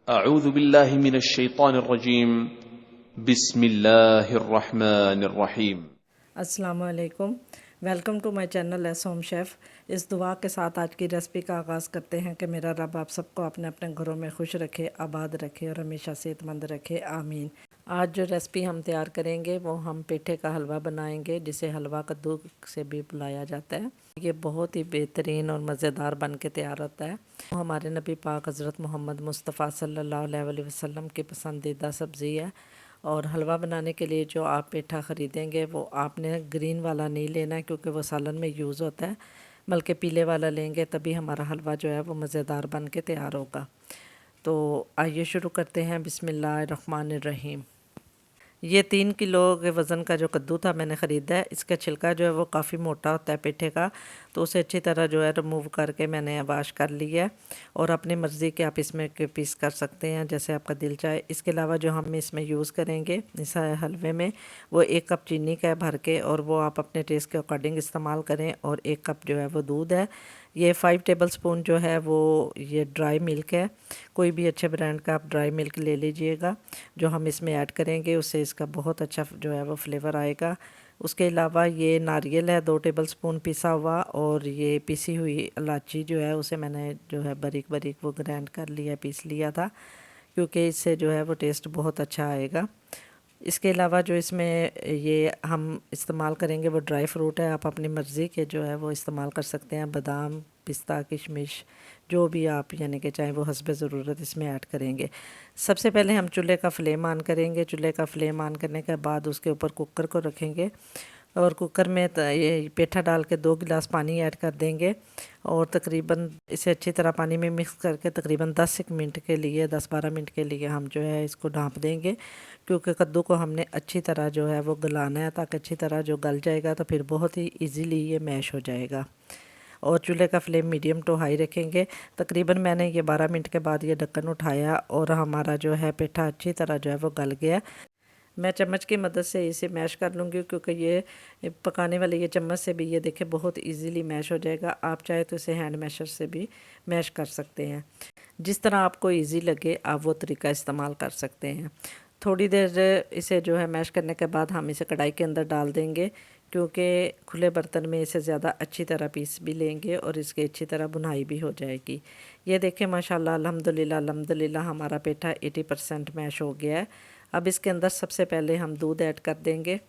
अऊज़ु बिल्लाहि मिनश शैतानिर रजीम बिस्मिल्लाहिर रहमानिर रहीम। अस्सलामु अलैकुम। Welcome to my channel S home chef. इस दुआ के साथ आज की रेसिपी का आगाज़ करते हैं कि मेरा रब आप सबको अपने अपने घरों में खुश रखे, आबाद रखे और हमेशा सेहतमंद रखे, आमीन। आज जो रेसिपी हम तैयार करेंगे वो हम पेठे का हलवा बनाएंगे, जिसे हलवा कद्दू से भी बुलाया जाता है। ये बहुत ही बेहतरीन और मज़ेदार बन के तैयार होता है। वो हमारे नबी पाक हज़रत मोहम्मद मुस्तफ़ा सल्लल्लाहु अलैहि वसल्लम की पसंदीदा सब्ज़ी है। और हलवा बनाने के लिए जो आप पेठा ख़रीदेंगे वो आपने ग्रीन वाला नहीं लेना है, क्योंकि वो सालन में यूज़ होता है, बल्कि पीले वाला लेंगे तभी हमारा हलवा जो है वो मज़ेदार बन के तैयार होगा। तो आइए शुरू करते हैं। बिस्मिल्लाहिर्रहमानिर्रहीम। ये 3 किलो के वज़न का जो कद्दू था मैंने ख़रीदा है। इसका छिलका जो है वो काफ़ी मोटा होता है पेठे का, तो उसे अच्छी तरह जो है रिमूव करके मैंने वाश कर लिया है। और अपनी मर्ज़ी के आप इसमें के पीस कर सकते हैं, जैसे आपका दिल चाहे। इसके अलावा जो हम इसमें यूज़ करेंगे इस हलवे में, वो 1 कप चीनी का है भर के, और वो आप अपने टेस्ट के अकॉर्डिंग इस्तेमाल करें। और 1 कप जो है वो दूध है। ये 5 टेबलस्पून जो है वो ये ड्राई मिल्क है। कोई भी अच्छे ब्रांड का आप ड्राई मिल्क ले लीजिएगा। जो हम इसमें ऐड करेंगे उससे इसका बहुत अच्छा जो है वो फ्लेवर आएगा। उसके अलावा ये नारियल है 2 टेबलस्पून पिसा हुआ, और ये पिसी हुई इलायची जो है उसे मैंने जो है बारीक बारीक वो ग्राइंड कर लिया, पीस लिया था, क्योंकि इससे जो है वो टेस्ट बहुत अच्छा आएगा। इसके अलावा जो इसमें ये हम इस्तेमाल करेंगे वो ड्राई फ्रूट है। आप अपनी मर्ज़ी के जो है वो इस्तेमाल कर सकते हैं, बादाम, पिस्ता, किशमिश, जो भी आप यानी कि चाहें वो हस्ब ज़रूरत इसमें ऐड करेंगे। सबसे पहले हम चूल्हे का फ्लेम ऑन करेंगे। चूल्हे का फ्लेम ऑन करने के बाद उसके ऊपर कुकर को रखेंगे, और कुकर में ये पेठा डाल के 2 गिलास पानी ऐड कर देंगे, और तकरीबन इसे अच्छी तरह पानी में मिक्स करके तकरीबन 10 मिनट के लिए 10-12 मिनट के लिए हम जो है इसको ढाँप देंगे, क्योंकि कद्दू को हमने अच्छी तरह जो है वो गलाना है, ताकि अच्छी तरह जो गल जाएगा तो फिर बहुत ही इजीली ये मैश हो जाएगा। और चूल्हे का फ्लेम मीडियम टू हाई रखेंगे। तकरीबन मैंने ये 12 मिनट के बाद ये ढक्कन उठाया, और हमारा जो है पेठा अच्छी तरह जो है वो गल गया। मैं चम्मच की मदद से इसे मैश कर लूँगी, क्योंकि ये पकाने वाले ये चम्मच से भी ये देखें बहुत इजीली मैश हो जाएगा। आप चाहे तो इसे हैंड मैशर से भी मैश कर सकते हैं। जिस तरह आपको इजी लगे आप वो तरीका इस्तेमाल कर सकते हैं। थोड़ी देर इसे जो है मैश करने के बाद हम इसे कढ़ाई के अंदर डाल देंगे, क्योंकि खुले बर्तन में इसे ज़्यादा अच्छी तरह पीस भी लेंगे और इसकी अच्छी तरह भुनाई भी हो जाएगी। ये देखें माशाल्लाह अल्हम्दुलिल्लाह अल्हम्दुलिल्लाह हमारा पेठा 80% मैश हो गया है। अब इसके अंदर सबसे पहले हम दूध ऐड कर देंगे।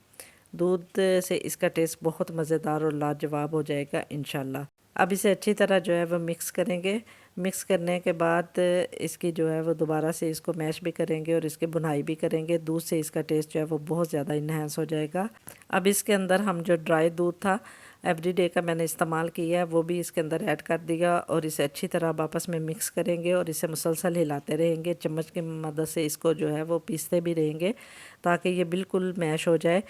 दूध से इसका टेस्ट बहुत मज़ेदार और लाजवाब हो जाएगा इंशाल्लाह। अब इसे अच्छी तरह जो है वो मिक्स करेंगे। मिक्स करने के बाद इसकी जो है वो दोबारा से इसको मैश भी करेंगे और इसकी भुनाई भी करेंगे। दूध से इसका टेस्ट जो है वो बहुत ज़्यादा इन्हेंस हो जाएगा। अब इसके अंदर हम जो ड्राई दूध था एवरीडे का मैंने इस्तेमाल किया है, वो भी इसके अंदर ऐड कर दिया, और इसे अच्छी तरह आप आपस में मिक्स करेंगे और इसे मुसलसल हिलाते रहेंगे। चम्मच की मदद से इसको जो है वो पीसते भी रहेंगे, ताकि ये बिल्कुल मैश हो जाए।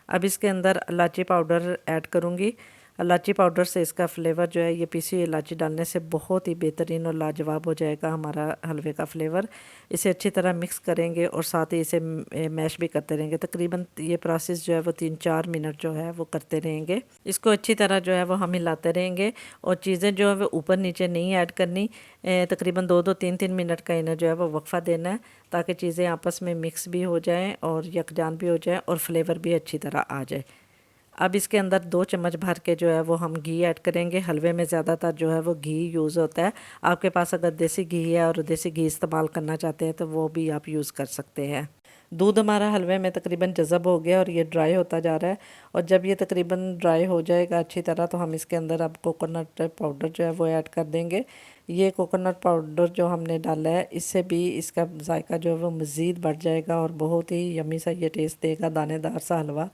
अब इसके अंदर इलायची पाउडर ऐड करूँगी। इलायची पाउडर से इसका फ्लेवर जो है, ये पीसी हुई इलायची डालने से बहुत ही बेहतरीन और लाजवाब हो जाएगा हमारा हलवे का फ्लेवर। इसे अच्छी तरह मिक्स करेंगे और साथ ही इसे मैश भी करते रहेंगे। तकरीबन ये प्रोसेस जो है वो 3-4 मिनट जो है वो करते रहेंगे। इसको अच्छी तरह जो है वो हम हिलाते रहेंगे, और चीज़ें जो है वो ऊपर नीचे नहीं ऐड करनी। तकरीबन 2-2 3-3 मिनट का इन्हें जो है वो वक्फा देना है, ताकि चीज़ें आपस में मिक्स भी हो जाएँ और यकजान भी हो जाए और फ्लेवर भी अच्छी तरह आ जाए। अब इसके अंदर 2 चम्मच भर के जो है वो हम घी ऐड करेंगे। हलवे में ज़्यादातर जो है वो घी यूज़ होता है। आपके पास अगर देसी घी है और देसी घी इस्तेमाल करना चाहते हैं तो वो भी आप यूज़ कर सकते हैं। दूध हमारा हलवे में तकरीबन जज़ब हो गया और ये ड्राई होता जा रहा है, और जब ये तकरीबन ड्राई हो जाएगा अच्छी तरह, तो हम इसके अंदर अब कोकोनट पाउडर जो है वो ऐड कर देंगे। ये कोकोनट पाउडर जो हमने डाला है, इससे भी इसका जायका जो है वो मज़ीद बढ़ जाएगा और बहुत ही यम्मी सा ये टेस्ट देगा, दानेदार सा हलवा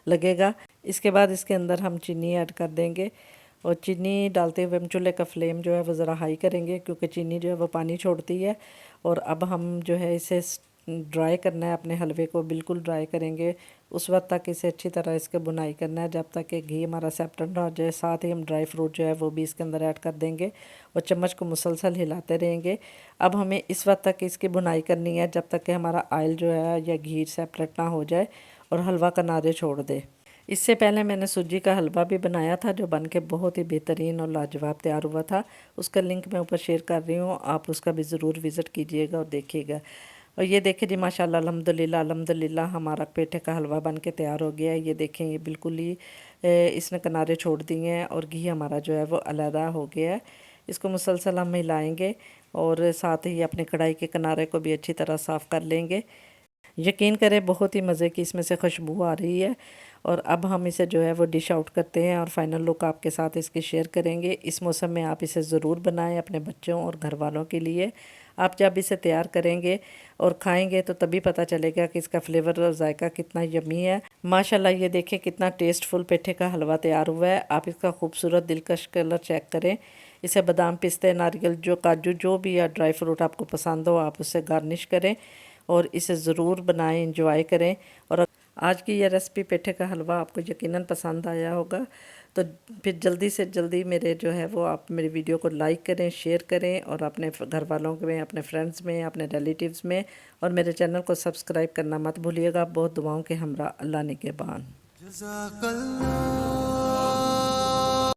लगेगा। इसके बाद इसके अंदर हम चीनी ऐड कर देंगे, और चीनी डालते हुए हम चूल्हे का फ्लेम जो है वो ज़रा हाई करेंगे, क्योंकि चीनी जो है वो पानी छोड़ती है। और अब हम जो है इसे ड्राई करना है, अपने हलवे को बिल्कुल ड्राई करेंगे। उस वक्त तक इसे अच्छी तरह इसके बुनाई करना है, जब तक कि घी हमारा सेपरेट ना हो जाए। साथ ही हम ड्राई फ्रूट जो है वो भी इसके अंदर ऐड कर देंगे, और चम्मच को मुसलसल हिलाते रहेंगे। अब हमें इस वक्त तक इसकी बुनाई करनी है, जब तक कि हमारा ऑयल जो है या घी सेपरेट ना हो जाए और हलवा किनारे छोड़ दे। इससे पहले मैंने सूजी का हलवा भी बनाया था जो बन के बहुत ही बेहतरीन और लाजवाब तैयार हुआ था। उसका लिंक मैं ऊपर शेयर कर रही हूँ, आप उसका भी ज़रूर विज़िट कीजिएगा और देखिएगा। और ये देखिए जी माशाल्लाह अल्हम्दुलिल्लाह अल्हम्दुलिल्लाह हमारा पेठे का हलवा बन के तैयार हो गया है। ये देखें ये बिल्कुल ही इसने किनारे छोड़ दिए हैं और घी हमारा जो है वो अलहदा हो गया है। इसको मुसलसल हम हिलाएंगे और साथ ही अपनी कढ़ाई के किनारे को भी अच्छी तरह साफ़ कर लेंगे। यकीन करें बहुत ही मज़े की इसमें से खुशबू आ रही है। और अब हम इसे जो है वो डिश आउट करते हैं और फाइनल लुक आपके साथ इसकी शेयर करेंगे। इस मौसम में आप इसे ज़रूर बनाएं अपने बच्चों और घर वालों के लिए। आप जब इसे तैयार करेंगे और खाएंगे तो तभी पता चलेगा कि इसका फ्लेवर और जायका कितना यमी है। माशाल्लाह ये देखें कितना टेस्टफुल पेठे का हलवा तैयार हुआ है। आप इसका खूबसूरत दिलकश कलर चेक करें। इसे बादाम पिस्ते नारियल जो काजू जो भी या ड्राई फ्रूट आपको पसंद हो आप उससे गार्निश करें और इसे ज़रूर बनाएं, इंजॉय करें। और आज की यह रेसिपी पेठे का हलवा आपको यकीनन पसंद आया होगा। तो फिर जल्दी से जल्दी मेरे जो है वो आप मेरी वीडियो को लाइक करें, शेयर करें और अपने घर वालों में, अपने फ्रेंड्स में, अपने रिलेटिव्स में और मेरे चैनल को सब्सक्राइब करना मत भूलिएगा। बहुत दुआओं के हमरा अल्लाह निगहबान।